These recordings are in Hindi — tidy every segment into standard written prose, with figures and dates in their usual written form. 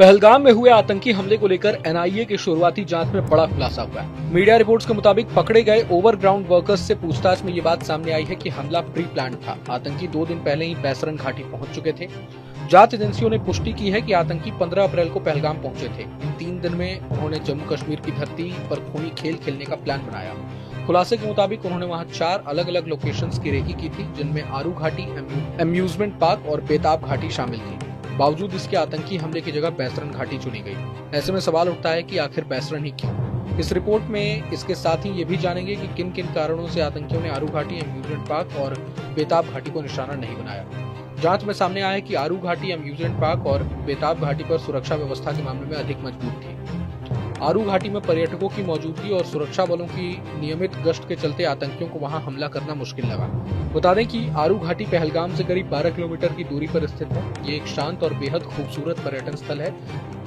पहलगाम में हुए आतंकी हमले को लेकर एनआईए की शुरुआती जांच में बड़ा खुलासा हुआ है। मीडिया रिपोर्ट्स के मुताबिक पकड़े गए ओवरग्राउंड वर्कर्स से पूछताछ में ये बात सामने आई है कि हमला प्री प्लान था। आतंकी 2 दिन पहले ही बैसरन घाटी पहुंच चुके थे। जांच एजेंसियों ने पुष्टि की है कि आतंकी 15 अप्रैल को पहलगाम पहुंचे थे। इन 3 दिन में उन्होंने जम्मू कश्मीर की धरती पर खूनी खेल खेलने का प्लान बनाया। खुलासे के मुताबिक उन्होंने वहां 4 अलग अलग लोकेशंस की रेकी की थी, जिनमें आरू घाटी, अम्यूजमेंट पार्क और बेताब घाटी शामिल थी। बावजूद इसके आतंकी हमले की जगह बैसरन घाटी चुनी गई। ऐसे में सवाल उठता है कि आखिर बैसरन ही क्यों। इस रिपोर्ट में इसके साथ ही ये भी जानेंगे कि किन किन कारणों से आतंकियों ने आरू घाटी, अम्यूजमेंट पार्क और बेताब घाटी को निशाना नहीं बनाया। जांच में सामने आया है कि आरू घाटी, अम्यूजमेंट पार्क और बेताब घाटी पर सुरक्षा व्यवस्था के मामले में अधिक मजबूत थी। आरू घाटी में पर्यटकों की मौजूदगी और सुरक्षा बलों की नियमित गश्त के चलते आतंकियों को वहां हमला करना मुश्किल लगा। बता दें कि आरू घाटी पहलगाम से करीब 12 किलोमीटर की दूरी पर स्थित है। ये एक शांत और बेहद खूबसूरत पर्यटन स्थल है,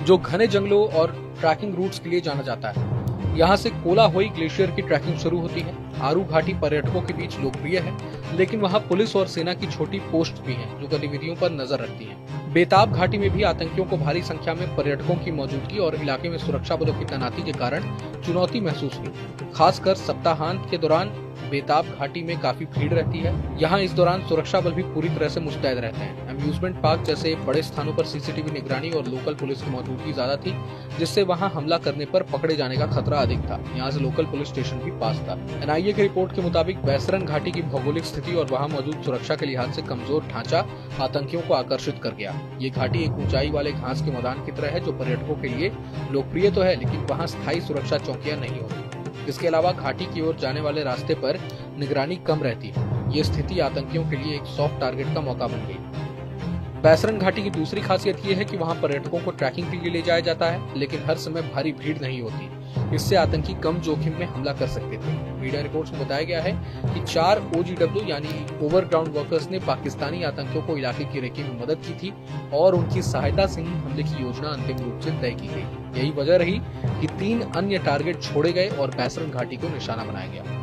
जो घने जंगलों और ट्रैकिंग रूट्स के लिए जाना जाता है। यहाँ से कोलाहोई ग्लेशियर की ट्रैकिंग शुरू होती है। आरू घाटी पर्यटकों के बीच लोकप्रिय है, लेकिन वहाँ पुलिस और सेना की छोटी पोस्ट भी हैं, जो गतिविधियों पर नजर रखती हैं। बेताब घाटी में भी आतंकियों को भारी संख्या में पर्यटकों की मौजूदगी और इलाके में सुरक्षा बलों की तैनाती के कारण चुनौती महसूस हुई। खासकर सप्ताहांत के दौरान बेताब घाटी में काफी भीड़ रहती है। यहाँ इस दौरान सुरक्षा बल भी पूरी तरह से मुस्तैद रहते हैं। अम्यूजमेंट पार्क जैसे बड़े स्थानों पर सीसीटीवी निगरानी और लोकल पुलिस की मौजूदगी ज्यादा थी, जिससे वहाँ हमला करने पर पकड़े जाने का खतरा अधिक था। यहाँ से लोकल पुलिस स्टेशन भी पास था। एनआईए की रिपोर्ट के मुताबिक बैसरन घाटी की भौगोलिक स्थिति और वहाँ मौजूद सुरक्षा के लिहाज से कमजोर ढांचा आतंकियों को आकर्षित कर गया। ये घाटी एक ऊंचाई वाले घास के मैदान की तरह है, जो पर्यटकों के लिए लोकप्रिय तो है, लेकिन वहाँ स्थायी सुरक्षा चौकियां नहीं होती। इसके अलावा घाटी की ओर जाने वाले रास्ते पर निगरानी कम रहती है। ये स्थिति आतंकियों के लिए एक सॉफ्ट टारगेट का मौका बन गई। बैसरन घाटी की दूसरी खासियत ये है कि वहाँ पर्यटकों को ट्रैकिंग के लिए ले जाया जाता है, लेकिन हर समय भारी भीड़ नहीं होती। इससे आतंकी कम जोखिम में हमला कर सकते थे। मीडिया रिपोर्ट्स में बताया गया है कि 4 OGW यानी ओवरग्राउंड वर्कर्स ने पाकिस्तानी आतंकियों को इलाके की रेकी में मदद की थी और उनकी सहायता से ही हमले की योजना अंतिम रूप से तय की गई। यही वजह रही कि 3 अन्य टारगेट छोड़े गए और बैसरन घाटी को निशाना बनाया गया।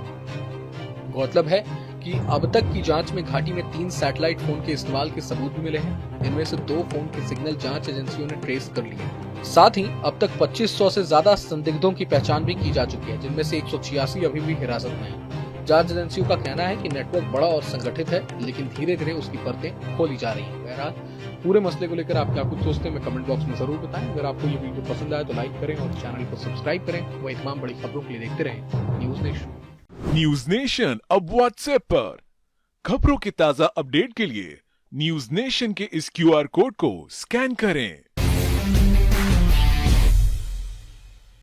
गौरतलब है कि अब तक की जांच में घाटी में 3 सैटेलाइट फोन के इस्तेमाल के सबूत भी मिले हैं। इनमें से 2 फोन के सिग्नल जांच एजेंसियों ने ट्रेस कर लिए। साथ ही अब तक 2500 से ज्यादा संदिग्धों की पहचान भी की जा चुकी है, जिनमें से 186 अभी भी हिरासत में हैं। जांच एजेंसियों का कहना है कि नेटवर्क बड़ा और संगठित है, लेकिन धीरे धीरे उसकी परतें खोली जा रही हैं। बहरहाल पूरे मसले को लेकर आप क्या कुछ सोचते हैं, कमेंट बॉक्स में जरूर बताएं। अगर आपको ये वीडियो पसंद आए तो लाइक करें और चैनल को सब्सक्राइब करें। वही तमाम बड़ी खबरों के लिए देखते रहें न्यूज नेशन। न्यूज नेशन अब व्हाट्सएप पर खबरों के ताजा अपडेट के लिए न्यूज नेशन के इस QR कोड को स्कैन करें।